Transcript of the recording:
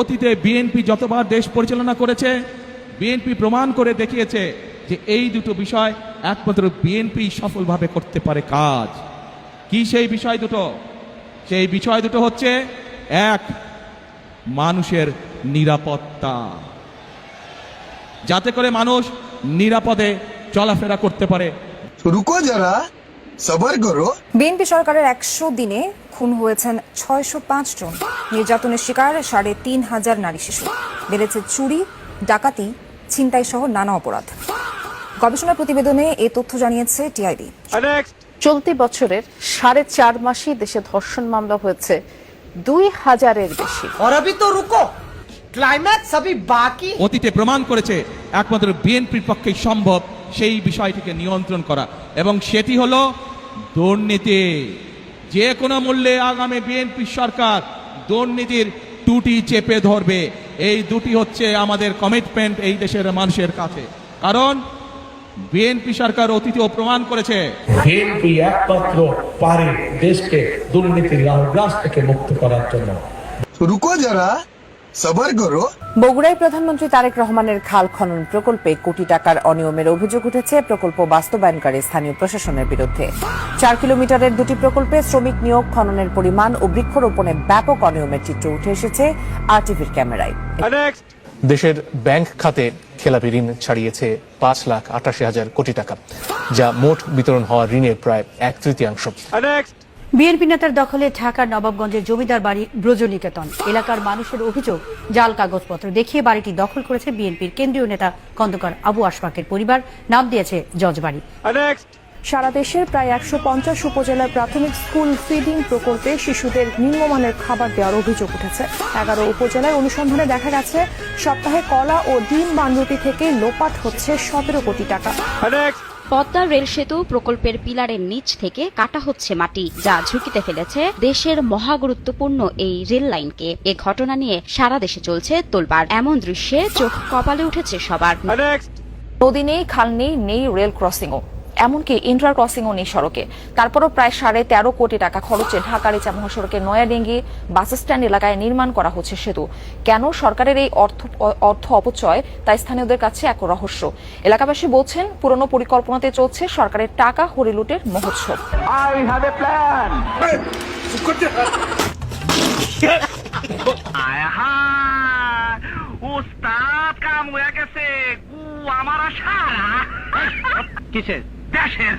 অতীতে বিএনপি যতবার দেশ পরিচালনা করেছে, বিএনপি প্রমাণ করে দেখিয়েছে যে এই দুটো বিষয় একমাত্র বিএনপি সফলভাবে করতে পারে কাজ। কি সেই বিষয় দুটো? সেই বিষয় দুটো হচ্ছে, এক, মানুষের নিরাপত্তা, যাতে করে মানুষ নিরাপদে চলাফেরা করতে পারে। রুকো যারা, সবার করো। বিএনপি সরকারের 100 দিনে খুন হয়েছেন 605 জন, নির্যাতনের শিকার 3,500 নারী শিশু, বেড়েছে চুরি, ডাকাতি, ছিনতাই সহ নানা অপরাধ। গবেষণা প্রতিবেদনে এ তথ্য জানিয়েছে টিআইবি। চলতি বছরের 4.5 মাসেই দেশে ধর্ষণ মামলা হয়েছে 2000-এর বেশি। অতীতে প্রমাণ করেছে একমাত্র বিএনপির পক্ষেই সম্ভব সেই বিষয়টিকে নিয়ন্ত্রণ করা, এবং সেটি হলো দুর্নীতি। যে কোনো মূল্যে আগামী বিএনপি সরকার দুর্নীতির টুটি চেপে ধরবে। এই দুটি হচ্ছে আমাদের কমিটমেন্ট এই দেশের মানুষের কাছে। কারণ বিএনপি সরকার অতীতেও প্রমাণ করেছে বিএনপি একমাত্র পারে দেশকে দুর্নীতির গ্রাস থেকে মুক্ত করার জন্য। রুকো যারা, সবার করো। বগুড়ায় প্রধানমন্ত্রী তারেক রহমানের খাল খনন প্রকল্পে কোটি টাকার অনিয়মের অভিযোগ উঠেছে প্রকল্প বাস্তবায়নকারী স্থানীয় প্রশাসনের বিরুদ্ধে। 4 কিলোমিটারের দুটি প্রকল্পে শ্রমিক নিয়োগ, খননের পরিমাণ ও বৃক্ষরোপণে ব্যাপক অনিয়মের চিত্র উঠে এসেছে আরটিভির ক্যামেরায়। দেশের ব্যাংক খাতে খেলাপি ঋণ ছাড়িয়েছে 5,88,000 কোটি টাকা, যা মোট বিতরণ হওয়া ঋণের প্রায় 1/3। বিএনপি নেতার দখলে ঢাকার নবাবগঞ্জের জমিদার বাড়ি ব্রজনিকেতন এলাকার মানুষের অভিযোগ, জাল কাগজপত্র দেখিয়ে বাড়িটি দখল করেছে বিএনপির কেন্দ্রীয় নেতা খন্দকার আবু আশফাকের পরিবার, নাম দিয়েছে জজবাড়ি। সারা দেশের প্রায় 150 উপজেলার প্রাথমিক স্কুল ফিডিং প্রকল্পে শিশুদের নিম্নমানের খাবার দেওয়ার অভিযোগ উঠেছে। 11 উপজেলায় অনুসন্ধানে দেখা গেছে সপ্তাহে কলা ও ডিম বানরুটি থেকে লোপাট হচ্ছে 17 কোটি টাকা। পদ্মা রেল সেতু প্রকল্পের পিলারের নিচ থেকে কাটা হচ্ছে মাটি, যা ঝুঁকিতে ফেলেছে দেশের মহাগুরুত্বপূর্ণ এই রেল লাইনকে। এ ঘটনা নিয়ে সারা দেশে চলছে তোলপাড়। এমন দৃশ্যে চোখ কপালে উঠেছে সবার। নদী নেই, খাল নেই, নেই রেল ক্রসিংও, এমনকি ইন্ট্রা ক্রসিংও নেই সড়কে। তারপরও প্রায় 13.5 কোটি টাকা খরচে ঢাকা-রিচা মহাসড়কের নয়াডিঙ্গি বাস স্ট্যান্ড এলাকায় নির্মাণ করা হচ্ছে সেতু। কেন সরকারের এই অর্থ অপচয়, তা স্থানীয়দের কাছে এক রহস্য। এলাকাবাসী বলছেন, পুরনো পরিকল্পনাতে চলছে সরকারের টাকা হরিলুটের মহোৎসব। কিসের দেশের